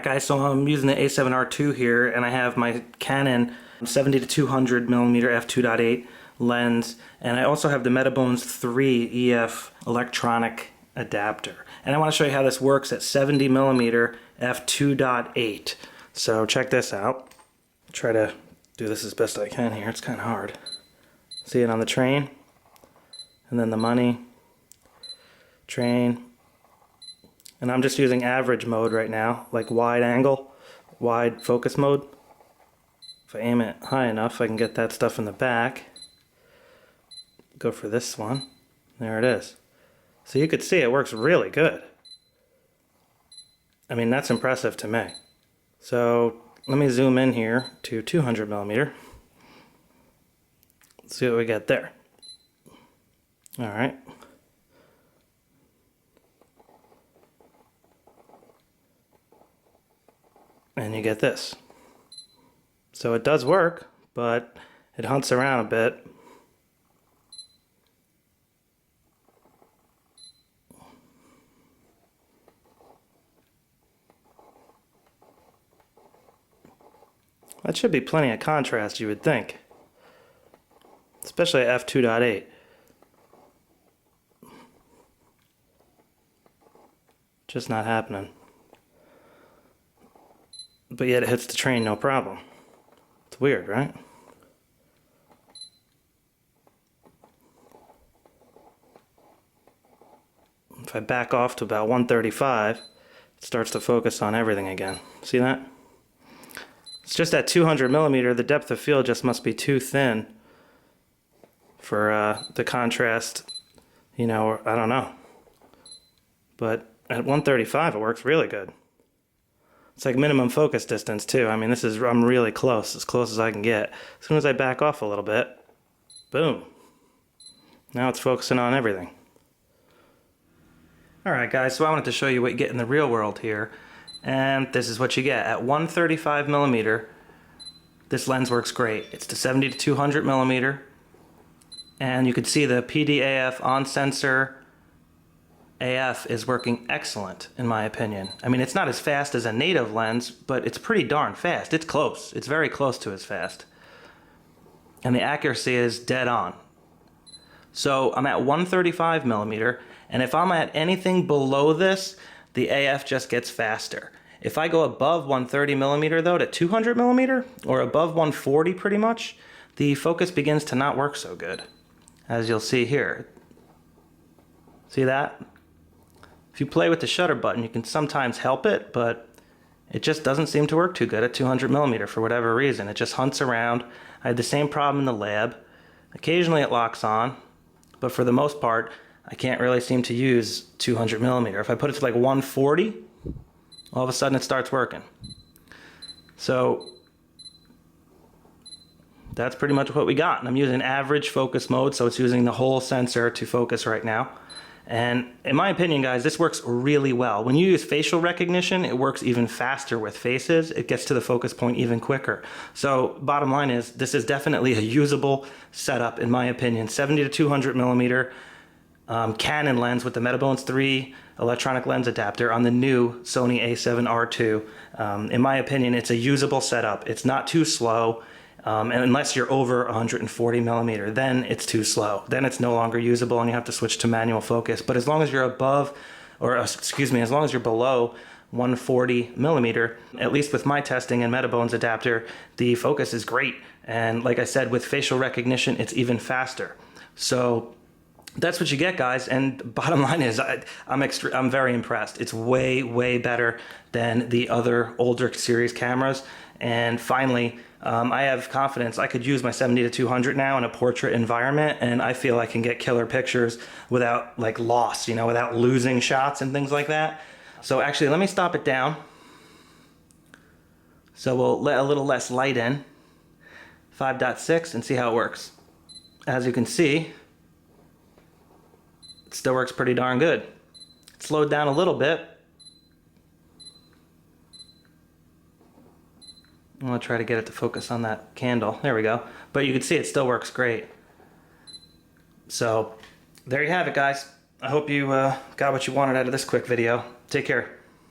guys, so I'm using the A7R II here, and I have my Canon 70 to 200 millimeter f2.8 lens, and I also have the Metabones 3 EF electronic adapter. And I want to show you how this works at 70 millimeter f2.8. So check this out. Try to do this as best I can here. It's kind of hard. See it on the train, and then the money, train. And I'm just using average mode right now, like wide angle, wide focus mode. If I aim it high enough, I can get that stuff in the back. Go for this one. There it is. So you could see it works really good. I mean, that's impressive to me. So let me zoom in here to 200 millimeter. Let's see what we get there. All right. And you get this. So it does work, but it hunts around a bit. That should be plenty of contrast, you would think. Especially at f2.8. Just not happening. But yet it hits the train no problem. It's weird, right? If I back off to about 135, it starts to focus on everything again. See that? It's just at 200 millimeter, the depth of field just must be too thin for the contrast, you know, I don't know. But at 135 it works really good. It's like minimum focus distance too. I mean, I'm really close as I can get. As soon as I back off a little bit, boom. Now it's focusing on everything. Alright guys, so I wanted to show you what you get in the real world here. And this is what you get. At 135 millimeter, this lens works great. It's the 70 to 200 millimeter. And you can see the PDAF on sensor AF is working excellent, in my opinion. I mean, it's not as fast as a native lens, but it's pretty darn fast. It's close. It's very close to as fast. And the accuracy is dead on. So I'm at 135 millimeter, and if I'm at anything below this, the AF just gets faster. If I go above 130 millimeter though, to 200 millimeter, or above 140 pretty much, the focus begins to not work so good, as you'll see here. See that? If you play with the shutter button, you can sometimes help it, but it just doesn't seem to work too good at 200 millimeter for whatever reason. It just hunts around. I had the same problem in the lab. Occasionally it locks on, but for the most part, I can't really seem to use 200 millimeter. If I put it to like 140, all of a sudden it starts working. So that's pretty much what we got. And I'm using average focus mode, so it's using the whole sensor to focus right now. And in my opinion, guys, this works really well. When you use facial recognition, it works even faster with faces. It gets to the focus point even quicker. So bottom line is, this is definitely a usable setup, in my opinion. 70 to 200 millimeter Canon lens with the Metabones 3 electronic lens adapter on the new Sony A7r II. In my opinion, it's a usable setup. It's not too slow. And unless you're over 140 millimeter, then it's too slow. Then it's no longer usable and you have to switch to manual focus. But as long as you're above, or excuse me, as long as you're below 140 millimeter, at least with my testing and Metabones adapter, the focus is great. And like I said, with facial recognition, it's even faster. So that's what you get, guys. And bottom line is, I'm very impressed. It's way, way better than the other older series cameras. And finally, I have confidence I could use my 70 to 200 now in a portrait environment, and I feel I can get killer pictures without like loss, you know, without losing shots and things like that. So actually, let me stop it down. So we'll let a little less light in, 5.6, and see how it works. As you can see, it still works pretty darn good. It slowed down a little bit. I'm going to try to get it to focus on that candle. There we go. But you can see it still works great. So there you have it, guys. I hope you got what you wanted out of this quick video. Take care.